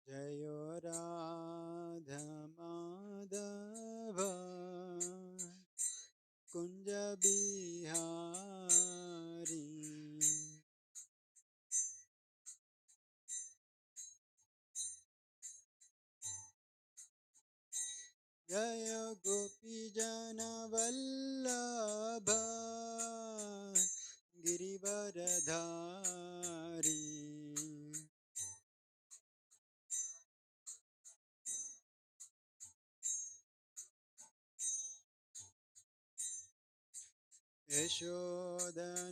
जयो राधा माधव कुंज बिहारी जय गोपी जन वल्लभ गिरिवरधारी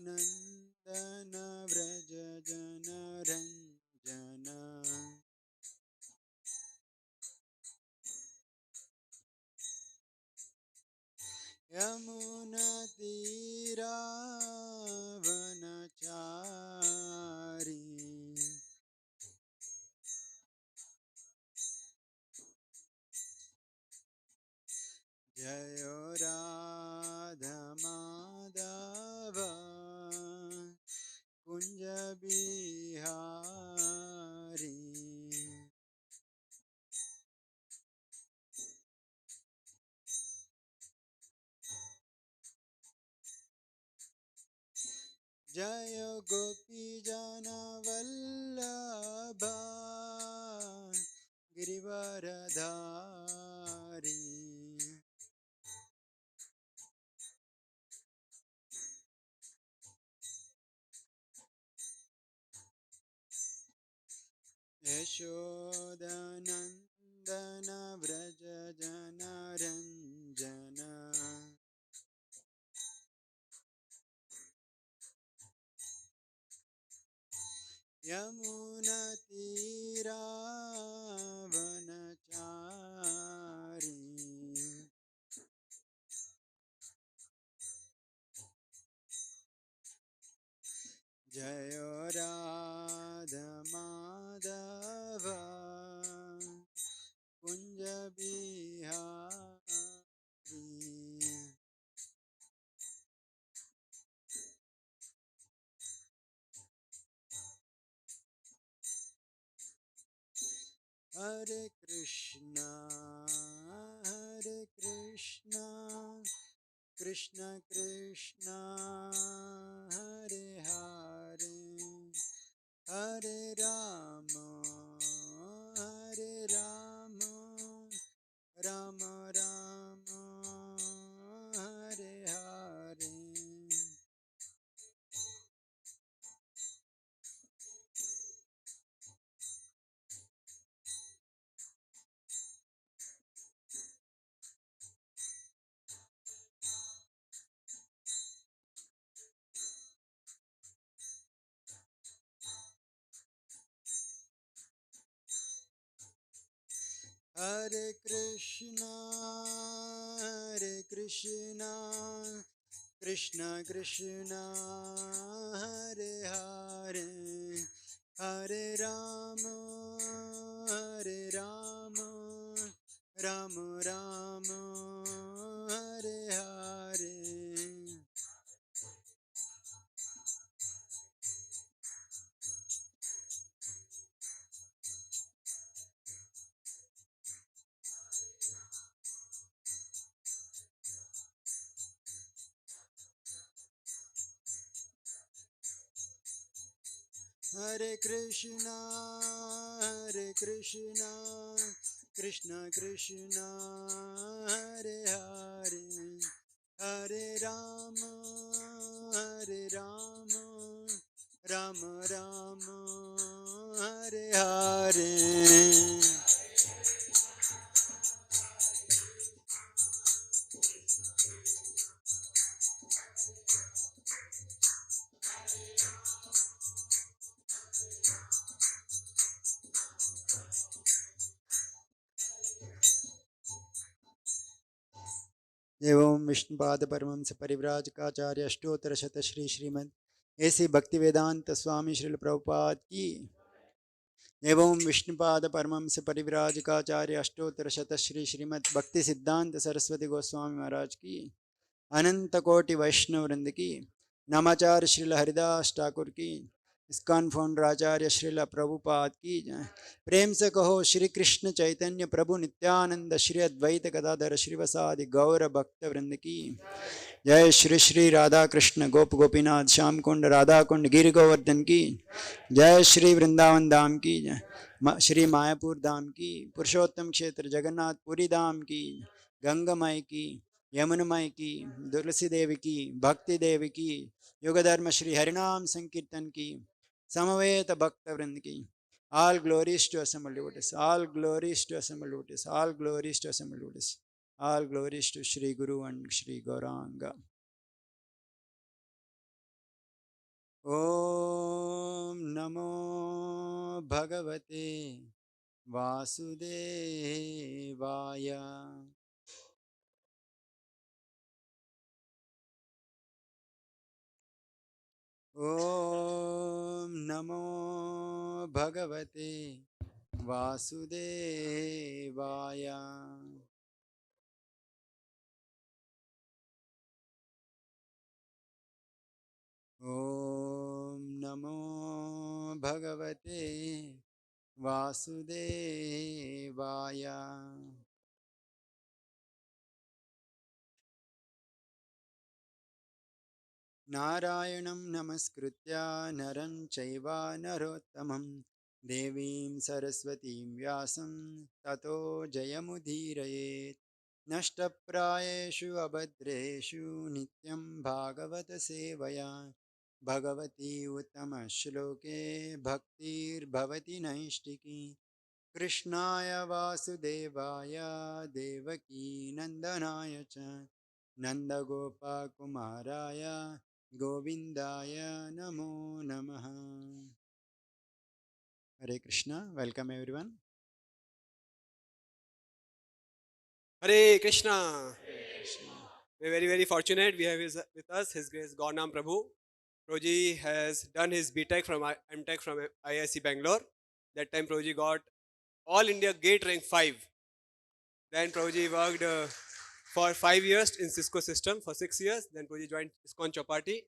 यशोदनन्दन व्रज जन रंजन यमुना तीरावनचारी जयो राधा माधव कुंज बिहारी जय गोपी जन वल्लभ गिरिवरधारी यशोदनन्दन व्रज जन रंजन यमुना तीरावनचारी जयो राधा माधव कुंज बिहारी हरे कृष्णा कृष्ण कृष्ण हरे हरे हरे राम राम राम हरे हरे हरे कृष्णा कृष्ण कृष्ण हरे हरे हरे राम राम राम हरे हरे हरे कृष्णा कृष्ण कृष्ण हरे हरे हरे राम राम राम हरे हरे एवं विष्णुपाद परमहंस परिव्राजकाचार्य अष्टोत्तर शत श्री श्रीमद ऐसी भक्ति वेदांत स्वामी श्रील प्रभुपाद की एवं विष्णुपाद परमहंस परिव्राजकाचार्य अष्टोत्तर शत श्री श्रीमद भक्ति सिद्धांत सरस्वती गोस्वामी महाराज की अनंत कोटि वैष्णव वृंद की नामाचार्य श्रील हरिदास ठाकुर की इस्कॉन फाउंडर आचार्य श्रील प्रभुपाद की जय। प्रेम से कहो श्री कृष्ण चैतन्य प्रभु नित्यानंद श्री अद्वैत गदाधर श्रीवसादि गौर भक्त वृंद की जय। श्री श्री राधा कृष्ण गोप गोपीनाथ श्याम कुंड राधा कुंड गिर गोवर्धन की जय। श्री वृंदावन धाम की जय। श्री मायापुर धाम की पुरुषोत्तम क्षेत्र जगन्नाथपुरी धाम की गंगामाई की यमुनमाई की तुलसी देवी की भक्ति देवी की युग धर्म श्री हरिनाम संकीर्तन की समवेत भक्त वृंद की all glories to assembled devotees, all glories to assembled devotees, all glories to assembled devotees, all glories to Shri Guru and Shri Gauranga. Om Namo Bhagavate Vasudevaya. Om Namo Bhagavate Vasudevaya. Om Namo Bhagavate Vasudevaya. Narayanam namaskritya naram chaiva narottamam devim saraswatim vyasam tato jayamudhirayet. Nashtaprayeshu abhadreshu nityam bhagavata sevaya bhagavati uttama shloke bhaktir bhavati naishtiki. कृष्णाय वासुदेवाय देवकी नंदनाय च नंदगोपकुमाराय गोविंदाय नमो नमः. Hare Krishna. Welcome everyone. Hare Krishna. We are very, very fortunate. We have with us His Grace Gaura Prabhu. Prabhuji has done his BTech from MTech from IISc Bangalore. That time Prabhuji got All India Gate Rank 5. Then Prabhuji worked for 5 years in Cisco system for 6 years. Then Prabhuji joined Iskcon Chapati,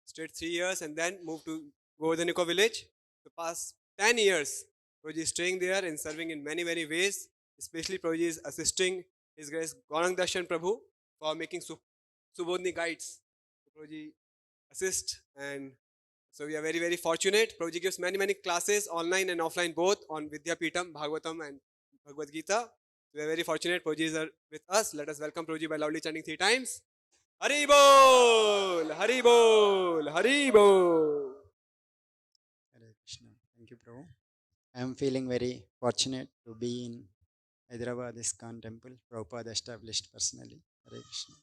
stayed 3 years and then moved to Govardhaniko village. The past 10 years, Prabhuji is staying there and serving in many, many ways. Especially Prabhuji is assisting His Grace Gaurang Darshan Prabhu for making Subodhni guides. Prabhuji assist, and so we are very, very fortunate. Prabhuji gives many, many classes online and offline both on Vidyapeetham, Bhagavatam and Bhagavad Gita. We are very fortunate. Prabhuji is with us. Let us welcome Prabhuji by loudly chanting 3 times. Hari Bol! Hari Bol! Hari Bol! Hare Krishna. Thank you, Prabhu. I am feeling very fortunate to be in Hyderabad Iskcon temple. Prabhupada established personally. Hare Krishna.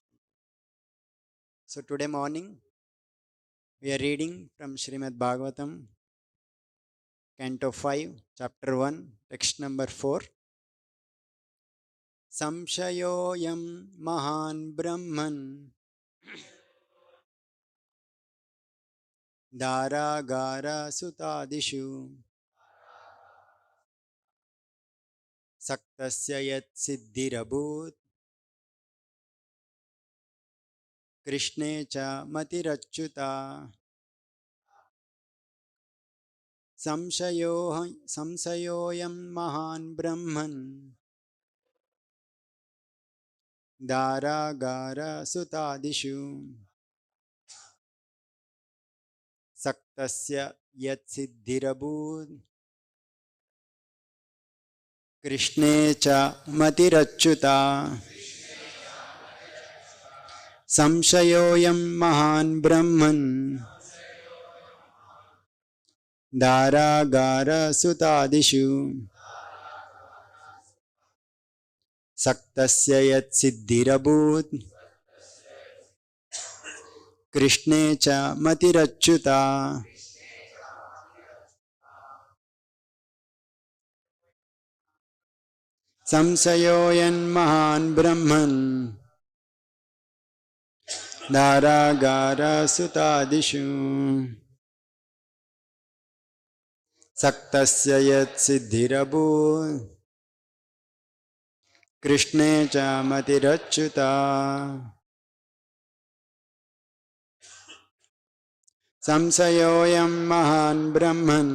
So today morning we are reading from Srimad Bhagavatam, Canto 5, Chapter 1, text number 4. संशयोऽयं महान् ब्रह्मन् दारागारसुतादिषु सक्तस्य यत् सिद्धिरभूत् कृष्णे च मतिरच्युता. संशयोऽयं महान् ब्रह्मन् दारागारसुतादिषु सक्तस्य यत् सिद्धिरभूत् कृष्णे च मतिरच्युता. संशयोऽयं महान् ब्रह्मन् दारागारसुतादिषु सक्तस्य यत् सिद्धिरभूत् कृष्णे च मतिरच्युता. संशयोऽयं महान् ब्रह्मन् दारागारसुतादिषु सक्तस्य यत् सिद्धिरभूत् कृष्णे च मतिरच्युता. संशयोऽयं महान् ब्रह्मन्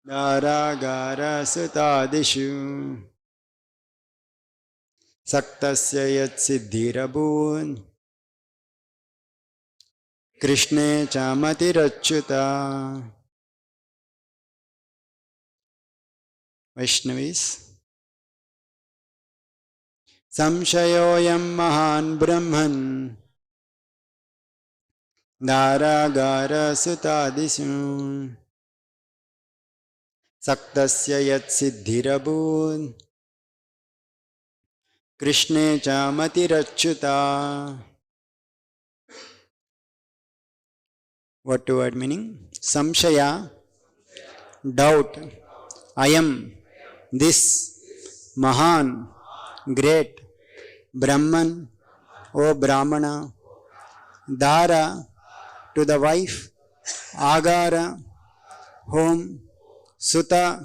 दारागारसुतादिषु सक्तस्य यत्सिद्धिरभून् कृष्णे च मतिरच्युता. वैष्णवीस्. संशयोऽयं महान् ब्रह्मन् दारागारसुतादिषु सक्तस्य यत्सिद्धिरभून् कृष्णे च मतिरच्युता. Word to word meaning. Samshaya, doubt. Ayam, this. Mahan, great. Brahman, O Brahmana. Dara, to the wife. Agara, home. Suta,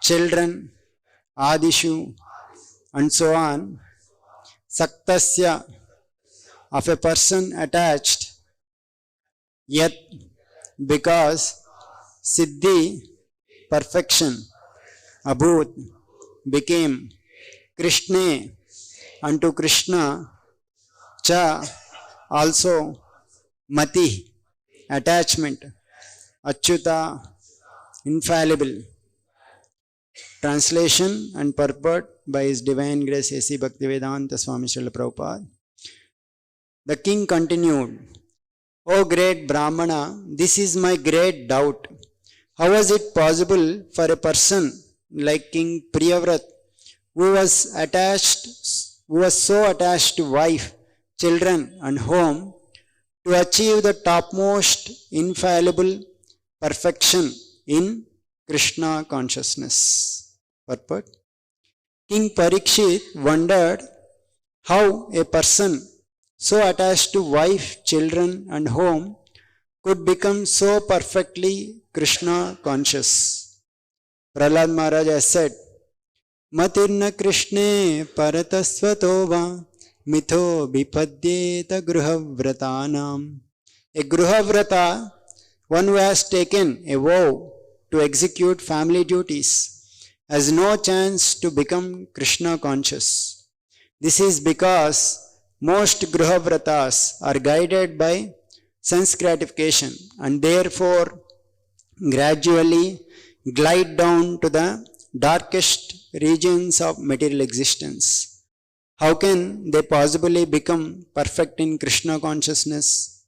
children. Adishu, and so on. Saktasya, of a person attached. Yet, because Siddhi, perfection, Abhut, became, Krishna, unto Krishna, Cha, also, Mati, attachment, Achyuta, infallible. Translation and purport by His Divine Grace A.C. Bhaktivedanta Swami Srila Prabhupada. The king continued, O great Brahmana, this is my great doubt. How was it possible for a person like King Priyavrat, who was so attached to wife, children and home, to achieve the topmost infallible perfection in Krishna consciousness? Purport. King Parikshit wondered how a person so attached to wife, children and home could become so perfectly Krishna conscious. Prahlad Maharaj has said, Matirna Krishne paratasvatova mitho vipadyeta gruhavratanam. A gruhavrata, one who has taken a vow to execute family duties, has no chance to become Krishna conscious. This is because most gruhavratas are guided by sense gratification and therefore gradually glide down to the darkest regions of material existence. How can they possibly become perfect in Krishna consciousness?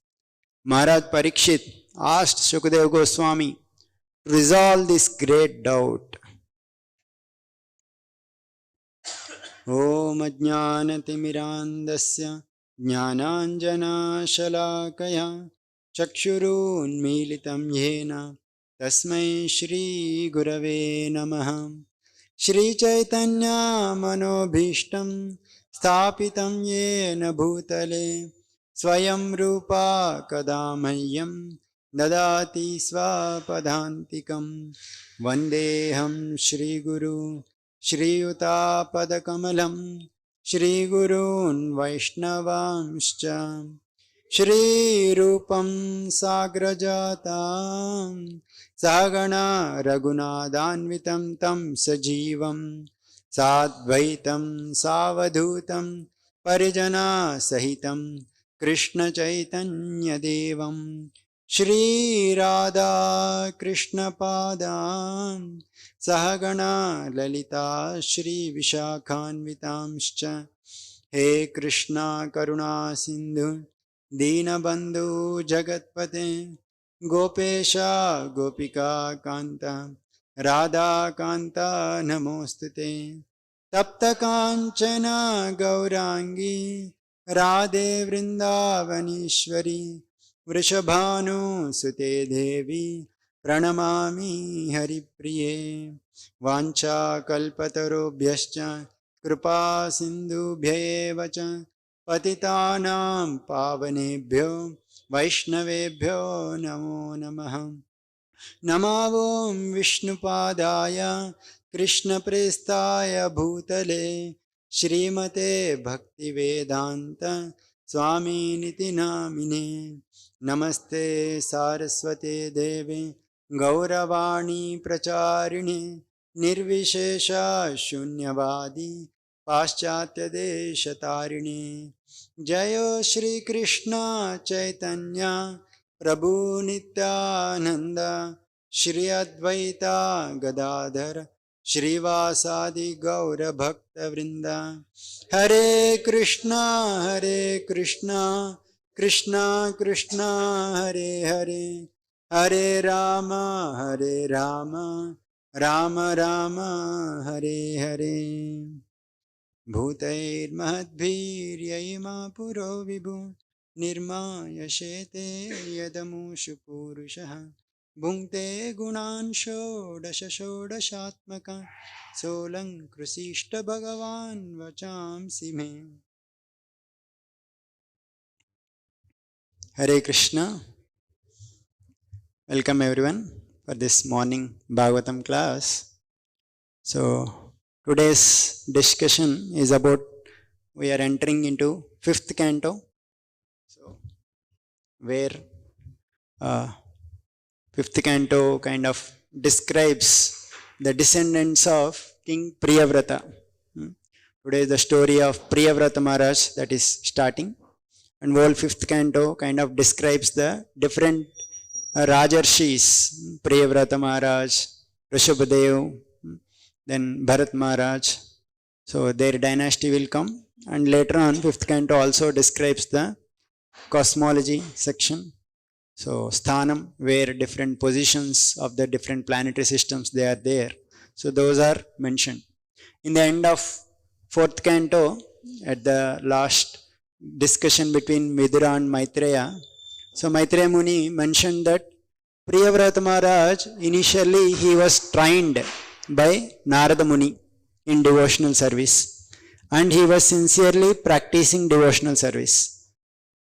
Maharaj Parikshit asked Shukadeva Goswami to resolve this great doubt. Om Ajnanatimirandasya Jnananjanashalakaya Chakshurunmilitam Yena Tasmai Shri Gurave Namaha. Shri Chaitanya Manobhishtam Sthapitam Yena Bhutale Swayam Rupa Kadamayyam Dadati Swapadantikam Vandeham Shri Guru श्रीयुतापदकमलं श्रीगुरून् वैष्णवांश्च श्रीरूपं साग्रजातां सहगणा रघुनाथान्वितं तं सजीवं साद्वैतं सावधूतं परिजनसहितं कृष्णचैतन्यदेवं श्रीराधा कृष्णपादान् सहगणा ललिता श्रीविशाखान्वितांश्च हे कृष्णा करुणा सिन्धु दीनबन्धु जगत्पते गोपेशा गोपिका कान्ता राधाकान्ता नमोऽस्तुते तप्तकाञ्चन गौराङ्गी राधे वृन्दावनीश्वरी वृषभानुसुते देवी प्रणमामि हरिप्रिये वाञ्छाकल्पतरुभ्यश्च कृपा सिन्धुभ्येव च पतितानां पावनेभ्यो वैष्णवेभ्यो नमो नमः नमो विष्णुपादाय कृष्णप्रेष्ठाय भूतले श्रीमते भक्तिवेदान्त स्वामिनिति नामिने नमस्ते सारस्वते देवे गौरवाणी प्रचारिणे निर्विशेषा शून्यवादी पाश्चात्य देशतारिणे जय श्री कृष्ण चैतन्य प्रभु नित्यानंद श्री अद्वैता गदाधर श्रीवासादि गौर भक्त वृंदा हरे कृष्णा कृष्णा कृष्णा हरे हरे हरे राम राम राम हरे हरे भूतैर्महद्भिर्यैमा पुरो विभु निर्मायशेते यदमुषु पूरुषः भुङ्क्ते गुणान् षोडश षोडशात्मक सोऽलङ्कृशिष्ट भगवान् वचांसि मे Hare Krishna. Welcome everyone for this morning Bhagavatam class. So today's discussion is about we are entering into 5th canto. So where 5th canto kind of describes the descendants of King Priyavrata. Today is the story of Priyavrata Maharaj that is starting, and whole 5th canto kind of describes the different Rajarshis, Priyavrata Maharaj, Rishabhadev, then Bharat Maharaj. So their dynasty will come, and later on 5th canto also describes the cosmology section. So sthanam, where different positions of the different planetary systems they are there. So those are mentioned. In the end of 4th canto, at the last discussion between Vidura and Maitreya, so Maitreya Muni mentioned that Priyavrata Maharaj, initially he was trained by Narada Muni in devotional service, and he was sincerely practicing devotional service,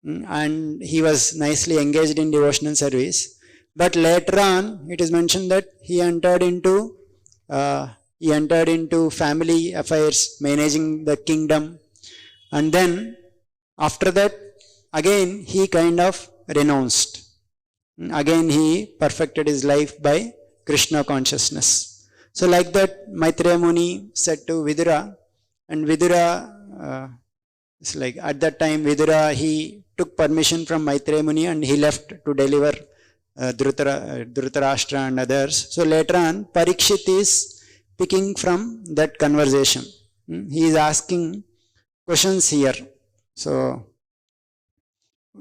and he was nicely engaged in devotional service. But later on it is mentioned that he entered into family affairs, managing the kingdom, and then after that again he kind of renounced. Again he perfected his life by Krishna consciousness. So like that Maitreya Muni said to Vidura, and Vidura it's like at that time Vidura, he took permission from Maitreya Muni and he left to deliver Dhritarashtra and others. So later on Parikshit is picking from that conversation. He is asking questions here. So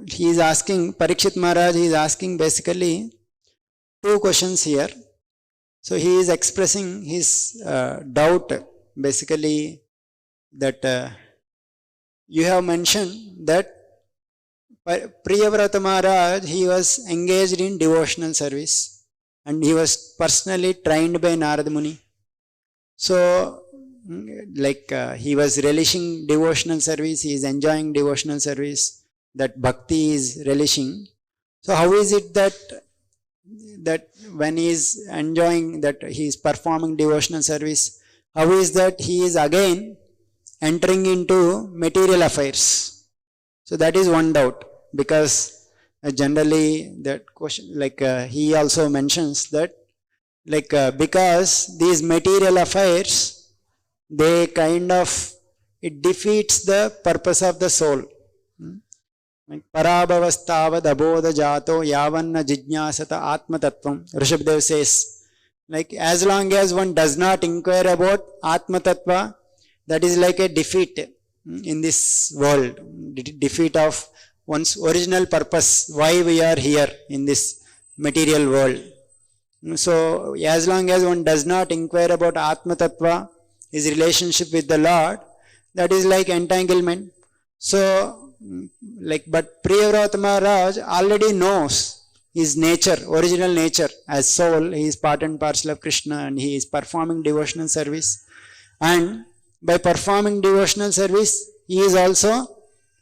he is asking, Parikshit Maharaj, he is asking basically 2 questions here. So he is expressing his doubt basically that you have mentioned that Priyavrata Maharaj, he was engaged in devotional service and he was personally trained by Narada Muni. So like he was relishing devotional service, he is enjoying devotional service, that bhakti is relishing. So how is it that when he is enjoying, that he is performing devotional service, how is that he is again entering into material affairs? So that is one doubt, because generally that question, like he also mentions that like because these material affairs, they kind of, it defeats the purpose of the soul. Parabhavastavad abodha jato yavanna jijñasata atma tattvam. Rishabhadev says, like as long as one does not inquire about atma tattva, that is like a defeat in this world, defeat of one's original purpose, why we are here in this material world. So as long as one does not inquire about atma tattva, his relationship with the Lord, that is like entanglement. So like, but Priyavrata Maharaj already knows his nature, original nature as soul. He is part and parcel of Krishna and he is performing devotional service, and by performing devotional service he is also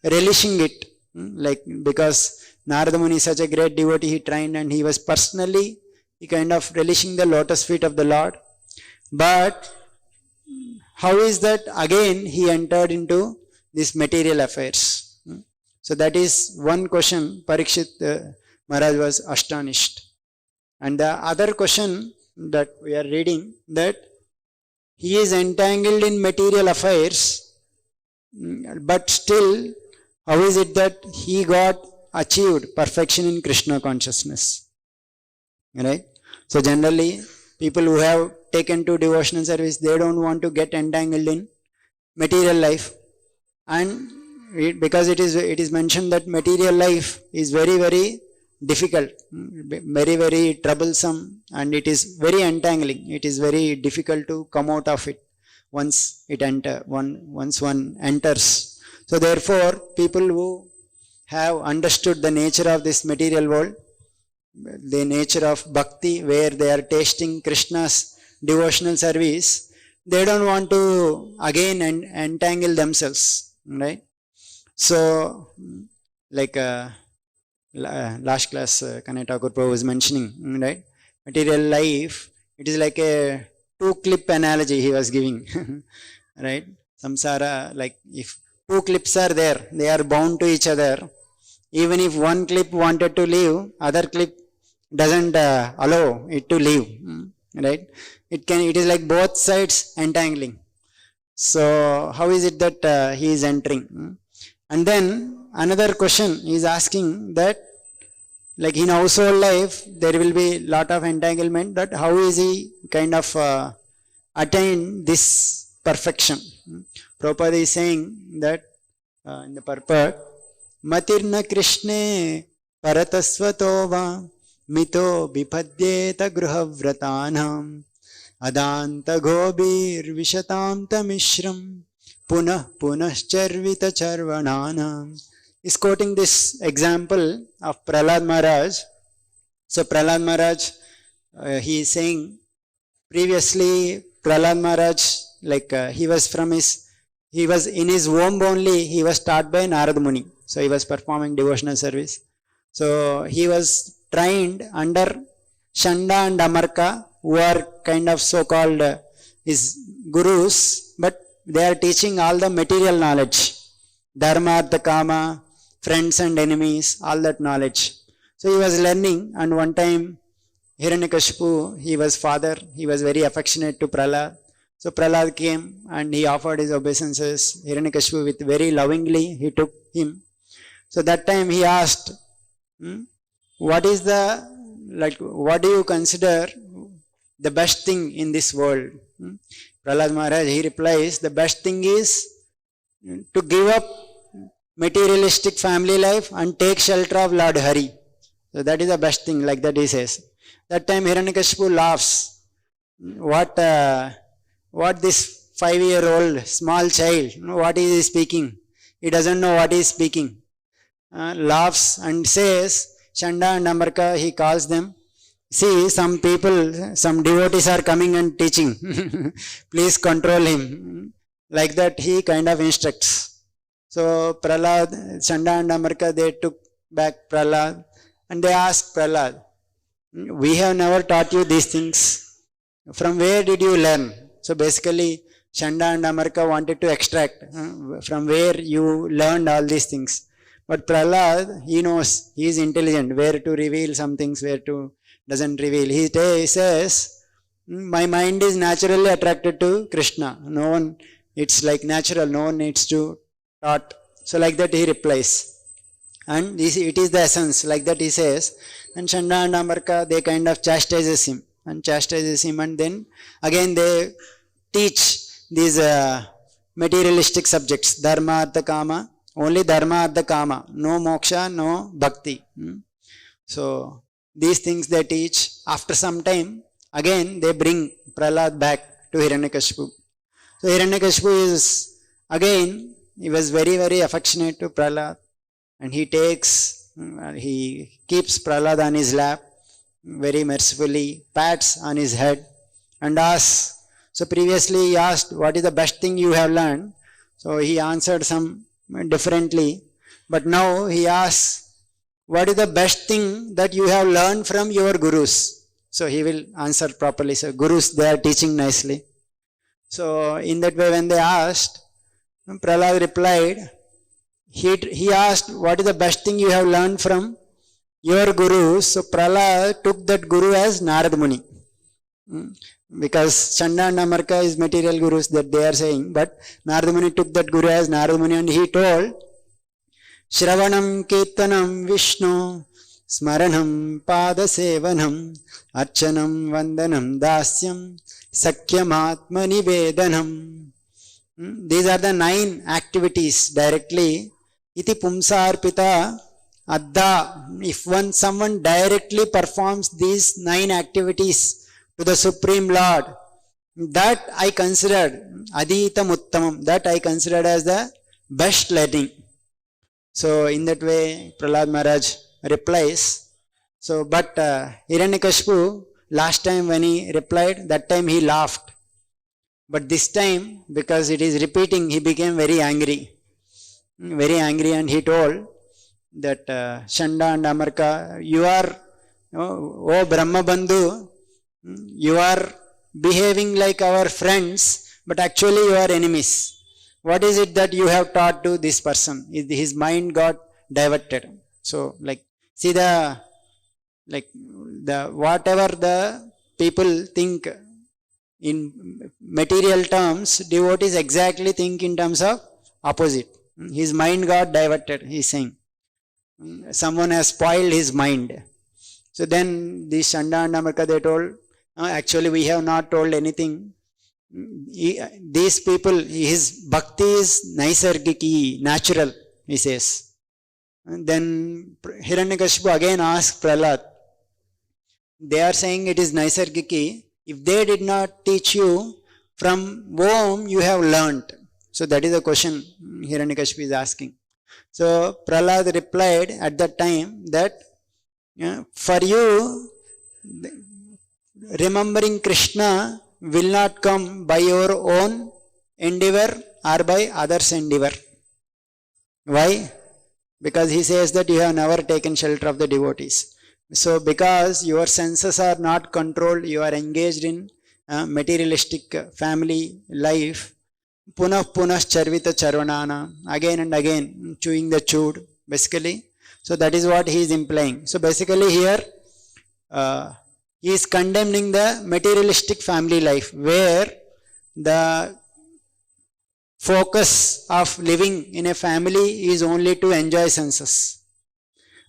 relishing it, like because Narada Muni is such a great devotee, he trained and he was personally, he kind of relishing the lotus feet of the Lord. But how is that again he entered into these material affairs? So that is one question Parikshit Maharaj was astonished. And the other question that we are reading, that he is entangled in material affairs, but still, how is it that he got achieved perfection in Krishna consciousness? Right? So generally, people who have taken to devotional service, they don't want to get entangled in material life. And because it is mentioned that material life is very, very difficult, very, very troublesome, and it is very entangling. It is very difficult to come out of it once one enters. So therefore, people who have understood the nature of this material world, the nature of bhakti, where they are tasting Krishna's devotional service, they don't want to again entangle themselves, right? So, like last class, Kanai Thakur Prabhu was mentioning, right? Material life, it is like a two-clip analogy he was giving, right? Samsara, like if two clips are there, they are bound to each other. Even if one clip wanted to leave, other clip doesn't allow it to leave, right? It is like both sides entangling. So how is it that he is entering? And then another question he is asking, that like in household life there will be lot of entanglement, that how is he kind of attain this perfection? Prabhupada is saying that in the purport, Matirna Krishne Paratasvato va Mito Bipadyeta Gruhavratanam Adanta Gobir Vishatam Tamishram Punah Punascharvita Charvananam. Is quoting this example of Prahlad Maharaj. So Prahlad Maharaj, he is saying, previously Prahlad Maharaj, like he was in his womb only, he was taught by Narad Muni. So he was performing devotional service. So he was trained under Shanda and Amarka, who are kind of so-called his gurus, but they are teaching all the material knowledge. Dharma, Artha, Kama, friends and enemies, all that knowledge. So he was learning, and one time Hiranyakashipu, he was father, he was very affectionate to Prahlad. So Prahlad came and he offered his obeisances. Hiranyakashipu with very lovingly he took him. So that time he asked, what do you consider the best thing in this world? Prahlad Maharaj, he replies, the best thing is to give up materialistic family life and take shelter of Lord Hari. So that is the best thing, like that he says. That time Hiranyakashipu laughs. What this 5-year-old small child, what is he speaking? He doesn't know what he is speaking. Laughs and says, Chanda and Amarka, he calls them. See, some people, some devotees are coming and teaching. Please control him. Like that he kind of instructs. So Prahlad, Chanda and Amarka, they took back Prahlad and they asked Prahlad, we have never taught you these things. From where did you learn? So basically, Chanda and Amarka wanted to extract from where you learned all these things. But Prahlad, he knows, he is intelligent, where to reveal some things, where to doesn't reveal. He says, my mind is naturally attracted to Krishna. No one, it's like natural, no one needs to taught. So like that he replies. And it is the essence, like that he says. And Chanda and Amarka, they kind of chastises him. And then again they teach these materialistic subjects, Dharma, Artha, Kama. Only Dharma, Artha, Kama. No moksha, no bhakti. So these things they teach. After some time, again they bring Prahlad back to Hiranyakashipu. So Hiranyakashipu is, again, he was very, very affectionate to Prahlad. And he keeps Prahlad on his lap, very mercifully, pats on his head and asks. So previously he asked, what is the best thing you have learned? So he answered some differently. But now he asks, what is the best thing that you have learned from your gurus? So he will answer properly. So gurus, they are teaching nicely. So in that way when they asked, Prahlad replied, he asked, what is the best thing you have learned from your guru? So Prahlad took that guru as Narad Muni. Because Chanda and Amarka is material gurus that they are saying, but Narad Muni took that guru as Narad Muni, and he told, Shravanam Kirtanam Vishnu Smaranam Padasevanam Archanam Vandanam Dasyam Sakyam Atma Nivedanam. These are the 9 activities directly. Iti Pumsarpita Adda. If someone directly performs these 9 activities to the Supreme Lord, that I considered Aditam Uttamam, that I considered as the best learning. So in that way Prahlad Maharaj replies. So but Hiranyakashipu, last time when he replied, that time he laughed. But this time, because it is repeating, he became very angry. Very angry, and he told that Chanda and Amarka, you are, oh Brahma Bandhu, you are behaving like our friends, but actually you are enemies. What is it that you have taught to this person? His mind got diverted. So see whatever the people think in material terms, devotees exactly think in terms of opposite. His mind got diverted, he is saying. Someone has spoiled his mind. So then the Chanda and Amarka, they told, actually we have not told anything. These people, his bhakti is naisargiki, natural, he says. And then Hiranyakashipu again asked Prahlad, they are saying it is naisargiki. If they did not teach you, from whom you have learnt? So that is the question Hiranyakashipu is asking. So Prahlad replied at that time that for you, remembering Krishna will not come by your own endeavor or by others' endeavor. Why? Because he says that you have never taken shelter of the devotees. So because your senses are not controlled, you are engaged in materialistic family life, punah charvita charvanana, again and again chewing the chewed, basically. So that is what he is implying. So basically here he is condemning the materialistic family life, where the focus of living in a family is only to enjoy senses.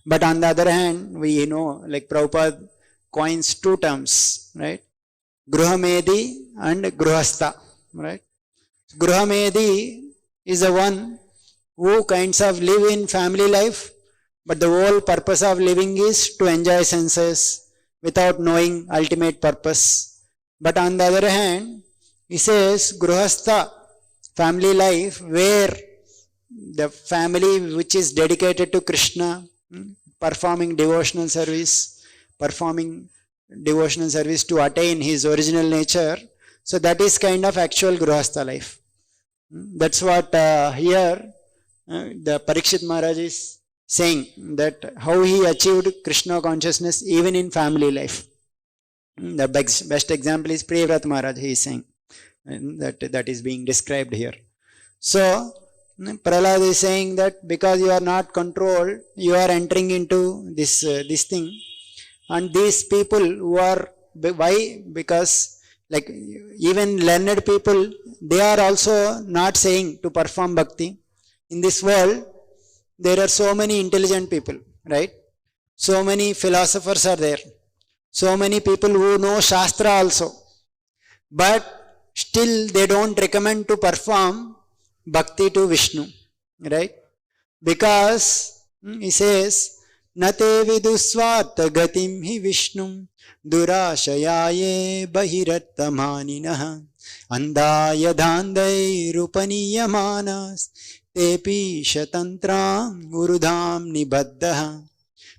But on the other hand, we know, like Prabhupada coins 2 terms, right? Gruhamedi and Gruhastha, right? Gruhamedi is the one who kinds of live in family life, but the whole purpose of living is to enjoy senses without knowing ultimate purpose. But on the other hand, he says Gruhastha, family life, where the family which is dedicated to Krishna, performing devotional service to attain his original nature. So that is kind of actual Gruhastha life. That's what here the Parikshit Maharaj is saying, that how he achieved Krishna consciousness even in family life. The best example is Priyavrat Maharaj, he is saying. That is being described here. So Prahlad is saying that because you are not controlled, you are entering into this thing. And these people who are, why? Because like even learned people, they are also not saying to perform bhakti. In this world, there are so many intelligent people, right? So many philosophers are there. So many people who know Shastra also. But still they don't recommend to perform bhakti to Vishnu, right? Because he says, Nate vidusvata gatim hi Vishnum durashayaye bahirattamaninaha andaya dhandai rupaniyamanas tepi shatantram urudham nibaddaha.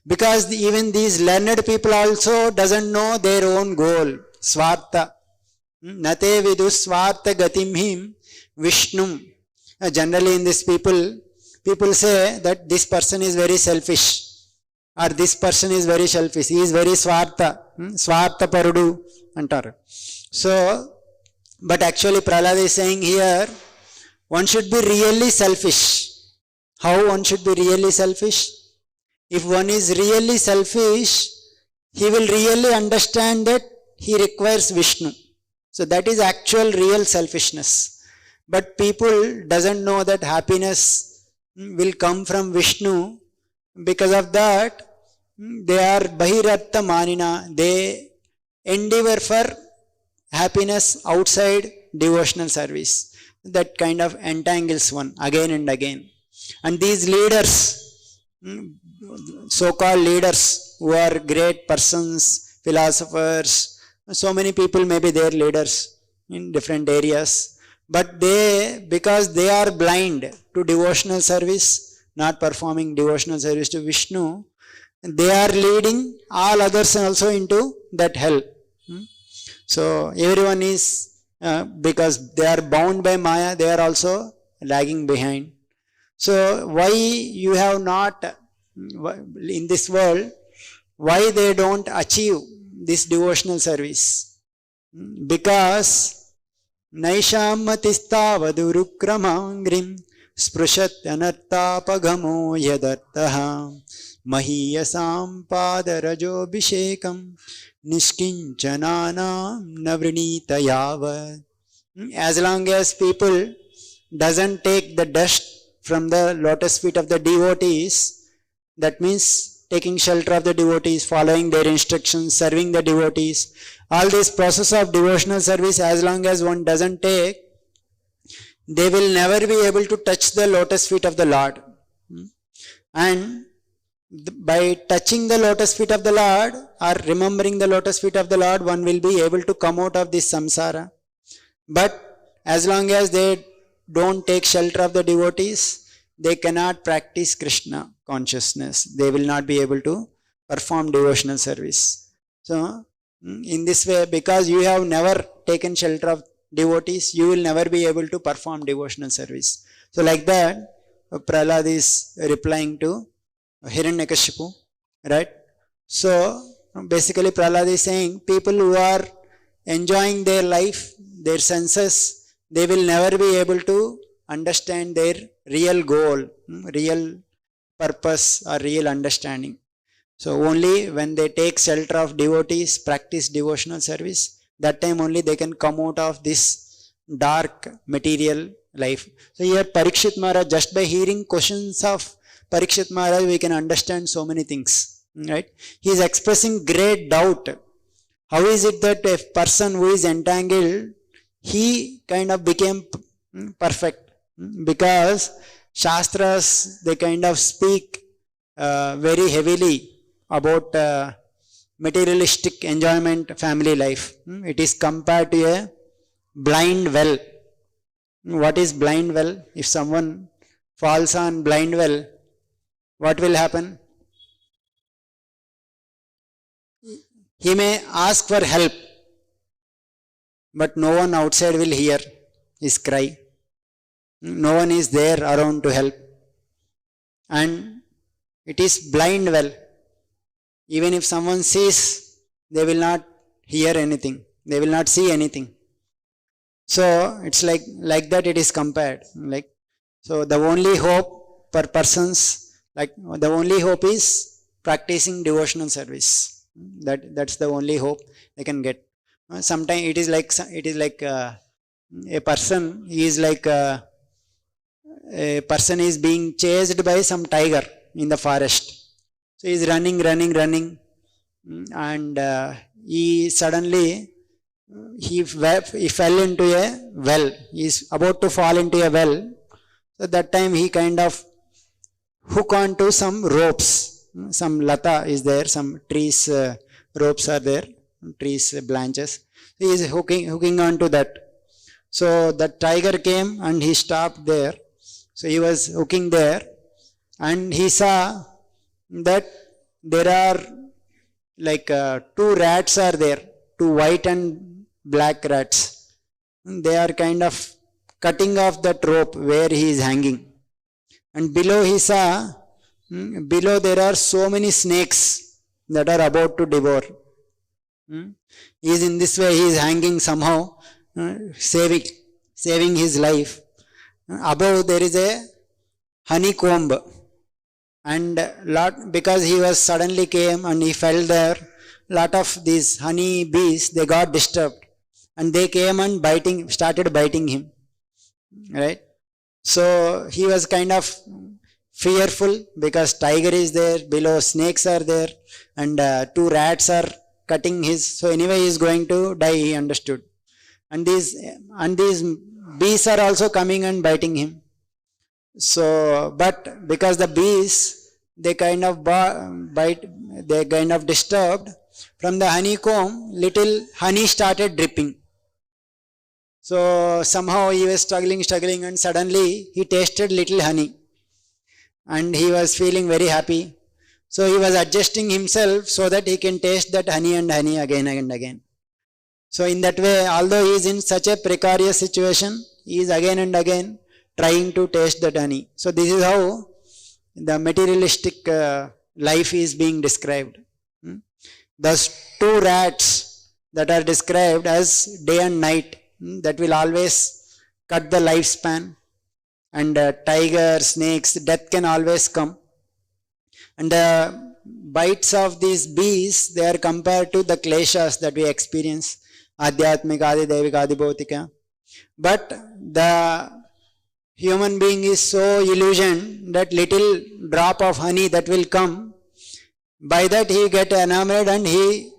Because even these learned people also doesn't know their own goal, swartha. Nate vidusvartha gatim him Vishnum. Generally in this people say that this person is very selfish, or this person is very selfish, he is very swartha, swartha parudu antar. So, but actually Prahlad is saying here, one should be really selfish. how one should be really selfish? If one is really selfish, he will really understand that he requires Vishnu. So that is actual real selfishness. But people doesn't know that happiness will come from Vishnu. Because of that, they are Bahiratta Manina. They endeavor for happiness outside devotional service. That kind of entangles one again and again. And these leaders, so-called leaders who are great persons, philosophers, so many people may be their leaders in different areas. But they, because they are blind to devotional service, not performing devotional service to Vishnu, they are leading all others also into that hell. So everyone is, because they are bound by Maya, they are also lagging behind. So why you have not, in this world, why they don't achieve this devotional service? Because Naisham matistavadurukkramangrim sprushat anartapagamo yadartaha mahiyasam padarajo bhishekam nishkinchananam navrinita yavad. As long as people doesn't take the dust from the lotus feet of the devotees, that means taking shelter of the devotees, following their instructions, serving the devotees, all this process of devotional service, as long as one doesn't take, they will never be able to touch the lotus feet of the Lord. And by touching the lotus feet of the Lord or remembering the lotus feet of the Lord, one will be able to come out of this samsara. But as long as they don't take shelter of the devotees, they cannot practice Krishna consciousness. They will not be able to perform devotional service. So, in this way, because you have never taken shelter of devotees, you will never be able to perform devotional service. So like that, Prahlad is replying to Hiranyakashipu, right? So basically Prahlad is saying, people who are enjoying their life, their senses, they will never be able to understand their real goal, real purpose or real understanding. So only when they take shelter of devotees, practice devotional service, that time only they can come out of this dark material life. So here Parikshit Maharaj, just by hearing questions of Parikshit Maharaj, we can understand so many things, right? He is expressing great doubt. How is it that a person who is entangled, he kind of became perfect? Because Shastras, they kind of speak very heavily about materialistic enjoyment, family life. It is compared to a blind well. What is blind well? If someone falls on blind well, what will happen? He may ask for help, but no one outside will hear his cry. No one is there around to help. And it is blind well. Even if someone sees, they will not hear anything. They will not see anything. So it's like that it is compared. So the only hope for persons, the only hope is practicing devotional service. That's the only hope they can get. Sometimes it is like a person. He is like a person is being chased by some tiger in the forest. So he is running, and he suddenly he fell into a well. He is about to fall into a well. So that time he kind of hook onto some ropes. Some lata is there, some trees ropes are there, trees branches. He is hooking onto that. So the tiger came and he stopped there. So he was hooking there, and he saw that there are two rats are there, two white and black rats. They are kind of cutting off that rope where he is hanging. And below he saw, below there are so many snakes that are about to devour. He is in this way, he is hanging somehow, saving his life. Above there is a honeycomb, and lot, because he was suddenly came and he fell there, lot of these honey bees, they got disturbed and they came and started biting him, right? So he was kind of fearful because tiger is there, below snakes are there, and two rats are cutting his, so anyway he is going to die, he understood. And these bees are also coming and biting him. So, but because the bees, they kind of bite, they kind of disturbed, from the honeycomb, little honey started dripping. So somehow he was struggling, and suddenly he tasted little honey. And he was feeling very happy. So he was adjusting himself so that he can taste that honey and honey again and again. So in that way, although he is in such a precarious situation, he is again and again trying to taste that honey. So this is how the materialistic life is being described. Those two rats that are described as day and night, that will always cut the lifespan, and tiger, snakes, death can always come. And the bites of these bees, they are compared to the kleshas that we experience, adhyatmika, adi devika, adi bhautika. But the human being is so illusioned that little drop of honey that will come, by that he get enamored and he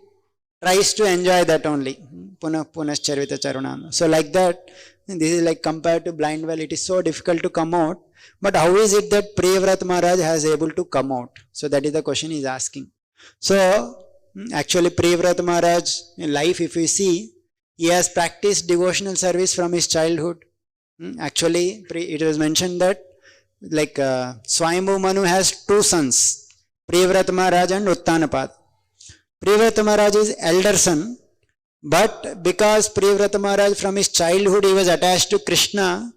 tries to enjoy that only. Punascharvita charunam. So like that, this is like compared to blind well, it is so difficult to come out. But how is it that Priyavrat Maharaj has able to come out? So that is the question he is asking. So actually Priyavrat Maharaj in life, if we see, he has practiced devotional service from his childhood. Actually, it was mentioned that like Swayambhu Manu has two sons, Priyavrat Maharaj and Uttanapad. Priyavrat Maharaj is elder son, but because Priyavrat Maharaj from his childhood he was attached to Krishna,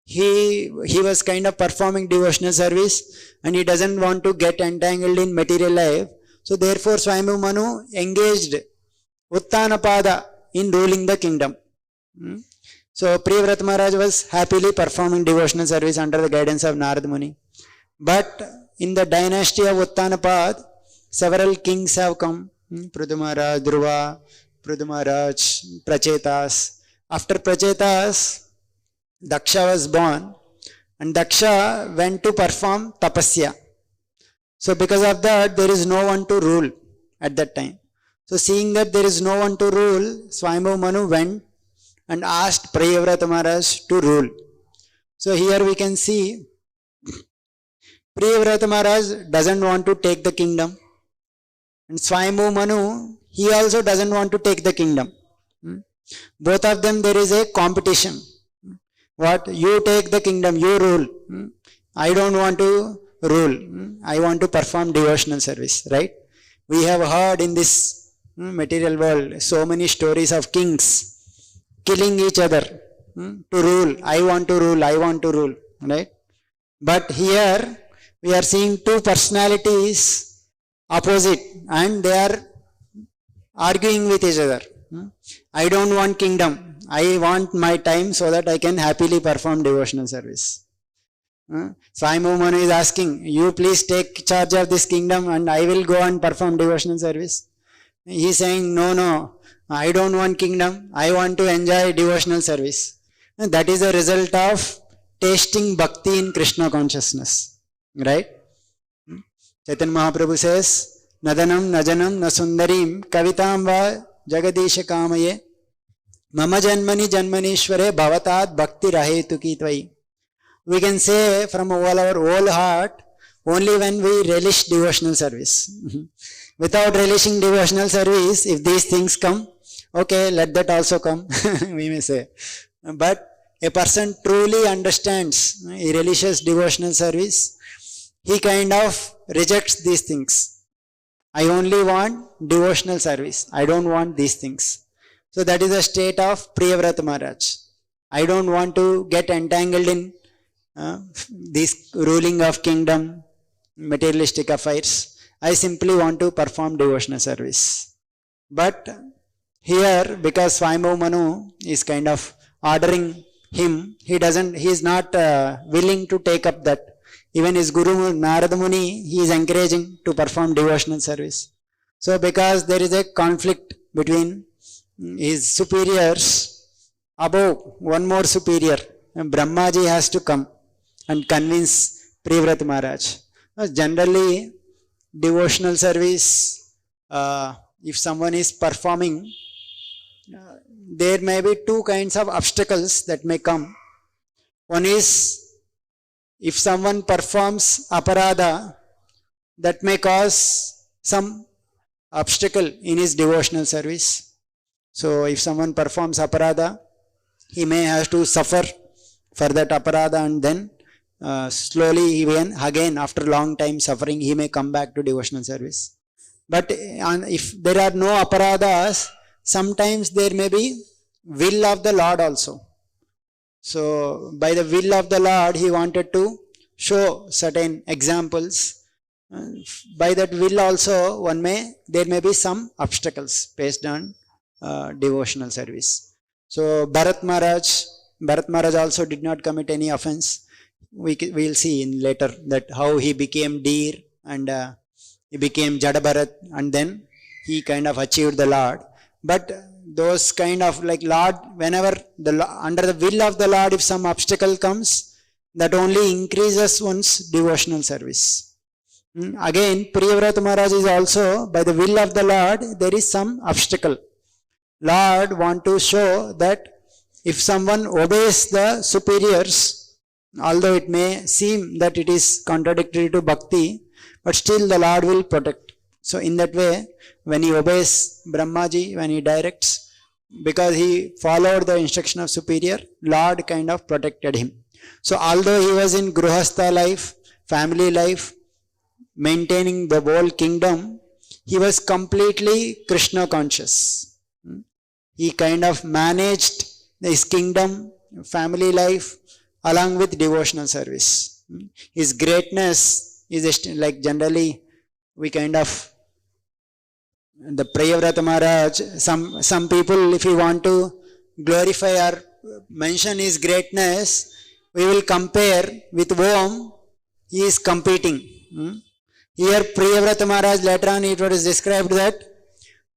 he was kind of performing devotional service and he doesn't want to get entangled in material life. So therefore Swayambhu Manu engaged Uttanapada in ruling the kingdom. So Priyavrat Maharaj was happily performing devotional service under the guidance of Narad Muni. But in the dynasty of Uttanapad, several kings have come. Prithu Maharaj, Dhruva, Prithu Maharaj, Prachetas. After Prachetas, Daksha was born, and Daksha went to perform tapasya. So because of that, there is no one to rule at that time. So seeing that there is no one to rule, Swayambhu Manu went and asked Priyavrat Maharaj to rule. So here we can see Priyavrat Maharaj doesn't want to take the kingdom, and Swayambhu Manu, he also doesn't want to take the kingdom. Both of them, there is a competition. What? You take the kingdom, you rule. I don't want to rule. I want to perform devotional service, right? We have heard in this material world so many stories of kings killing each other to rule. I want to rule, I want to rule, right? But here we are seeing two personalities opposite and they are arguing with each other. I don't want kingdom. I want my time so that I can happily perform devotional service. Swayambhu Manu is asking, you please take charge of this kingdom and I will go and perform devotional service. He is saying, no, I don't want kingdom. I want to enjoy devotional service. And that is the result of tasting bhakti in Krishna consciousness. Right? Chaitanya Mahaprabhu says, Nadanam, Najanam, Nasundarim, Kavitam va Jagadisha Kamaye, Mama Janmani Janmanishware Bhavatat Bhakti Rahetuki Tvai. We can say from all our whole heart only when we relish devotional service. Without relishing devotional service, if these things come, okay, let that also come, we may say. But a person truly understands, he relishes devotional service, he kind of rejects these things. I only want devotional service. I don't want these things. So that is the state of Priyavrat Maharaj. I don't want to get entangled in this ruling of kingdom, materialistic affairs. I simply want to perform devotional service. But here, because Swayambhu Manu is kind of ordering him, he is not willing to take up that. Even his Guru Narada Muni, he is encouraging to perform devotional service. So because there is a conflict between his superiors, above one more superior, Brahmaji has to come and convince Priyavrata Maharaj. Generally, devotional service, if someone is performing, there may be two kinds of obstacles that may come. One is, if someone performs aparadha, that may cause some obstacle in his devotional service. So if someone performs aparadha, he may have to suffer for that aparadha, and then slowly even again after long time suffering he may come back to devotional service. But if there are no aparadhas, sometimes there may be will of the Lord also. So by the will of the Lord, he wanted to show certain examples. By that will also, there may be some obstacles based on devotional service. So Bharat Maharaj also did not commit any offense. We will see in later that how he became deer and he became Jada Bharat, and then he kind of achieved the Lord. But those kind of like Lord, whenever under the will of the Lord, if some obstacle comes, that only increases one's devotional service. Again, Priyavrata Maharaj is also, by the will of the Lord, there is some obstacle. Lord want to show that if someone obeys the superiors, although it may seem that it is contradictory to bhakti, but still the Lord will protect. So in that way, when he obeys Brahmaji, when he directs, because he followed the instruction of superior, Lord kind of protected him. So although he was in Gruhastha life, family life, maintaining the whole kingdom, he was completely Krishna conscious. He kind of managed his kingdom, family life, along with devotional service. His greatness is like generally we kind of, the Priyavrata Maharaj, some people, if we want to glorify or mention his greatness, we will compare with whom he is competing. Here Priyavrata Maharaj, later on it was described that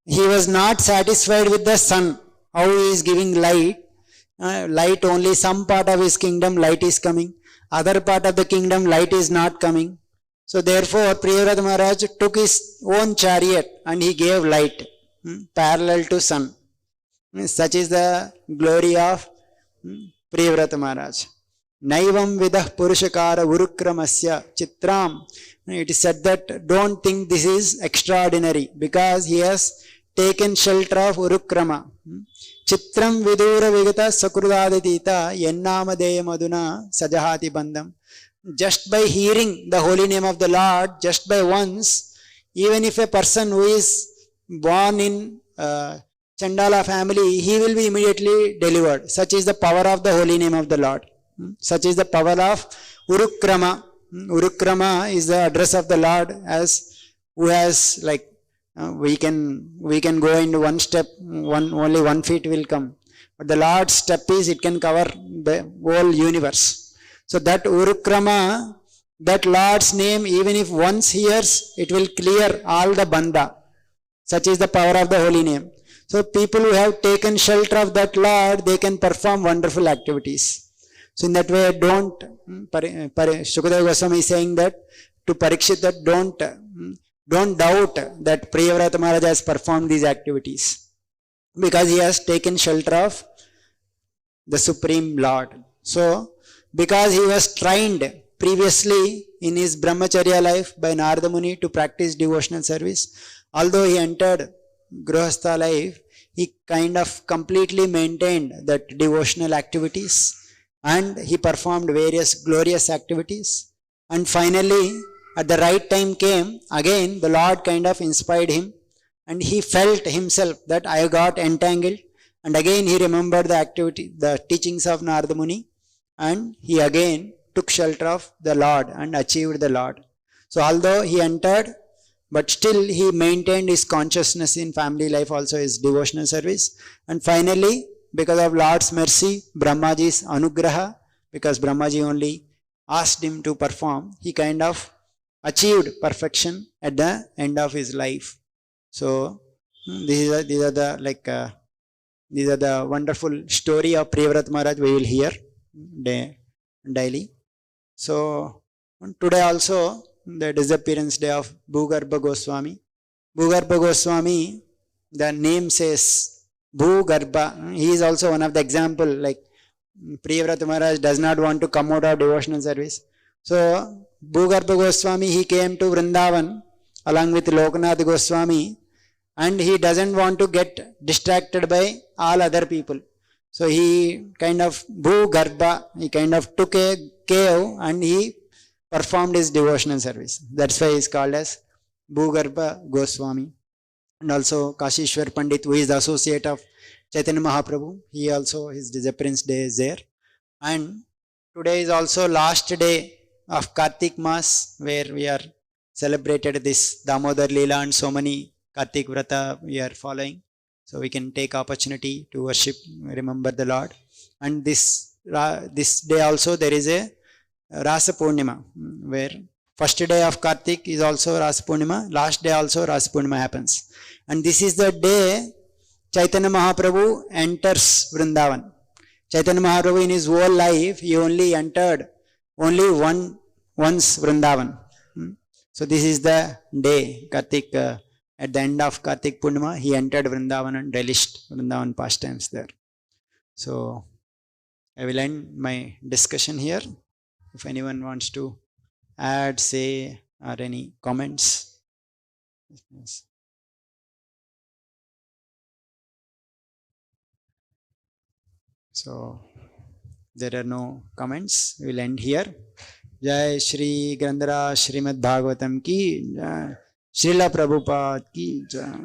he was not satisfied with the sun, how he is giving light. Light only, some part of his kingdom light is coming, other part of the kingdom light is not coming. So therefore Priyavrata Maharaj took his own chariot and he gave light parallel to sun. Such is the glory of Priyavrata Maharaj. Naivam vidah purushakara urukramasya chitram. It is said that don't think this is extraordinary, because he has taken shelter of Urukrama. Chitram vidura vigata sakrudaditita yennamadeya maduna sajahati bandham. Just by hearing the holy name of the Lord, just by once, even if a person who is born in Chandala family, he will be immediately delivered. Such is the power of the holy name of the Lord. Such is the power of Urukrama. Urukrama is the address of the Lord, as who has like we can go into one step, only 1 feet will come. But the Lord's step is it can cover the whole universe. So that Urukrama, that Lord's name, even if once hears, it will clear all the bandha. Such is the power of the holy name. So people who have taken shelter of that Lord, they can perform wonderful activities. So in that way, don't, Shukadeva Goswami is saying that to Parikshit, that don't doubt that Priyavrata Maharaj has performed these activities, because he has taken shelter of the Supreme Lord. So because he was trained previously in his brahmacharya life by Narada Muni to practice devotional service, although he entered Grihastha life, he kind of completely maintained that devotional activities, and he performed various glorious activities. And finally, at the right time came, again the Lord kind of inspired him, and he felt himself that I got entangled, and again he remembered the teachings of Narada Muni, and he again took shelter of the Lord and achieved the Lord. So although he entered, but still he maintained his consciousness in family life, also his devotional service. And finally, because of Lord's mercy, Brahmaji's anugraha, because Brahmaji only asked him to perform, he kind of achieved perfection at the end of his life. So these are the wonderful story of Priyavrat Maharaj we will hear daily. So today also the disappearance day of Bhugarbha Goswami. Bhugarbha Goswami, the name says Bhugarbha. He is also one of the example, like Priyavrat Maharaj does not want to come out of devotional service. So Bhugarbha Goswami, he came to Vrindavan along with Lokanath Goswami, and he doesn't want to get distracted by all other people. So he kind of Bhugarbha, he kind of took a cave and he performed his devotional service. That's why he is called as Bhugarbha Goswami. And also Kashishwar Pandit, who is the associate of Chaitanya Mahaprabhu, he also, his disappearance day is there. And today is also last day of Kartik Mas, where we are celebrated this Damodar Leela and so many Kartik Vrata we are following. So we can take opportunity to worship, remember the Lord. And this day also there is a Rasa Purnima, where first day of Kartik is also Rasa Purnima, last day also Rasa Purnima happens. And this is the day Chaitanya Mahaprabhu enters Vrindavan. Chaitanya Mahaprabhu in his whole life, he only entered once Vrindavan. So this is the day, Kartik, at the end of Kartik Purnima, he entered Vrindavan and relished Vrindavan pastimes there. So I will end my discussion here. If anyone wants to add, say, or any comments. Yes. So there are no comments. We will end here. Jai Shri Grandhara Srimad Bhagavatam ki Jai. Srila Prabhupada ki Jai.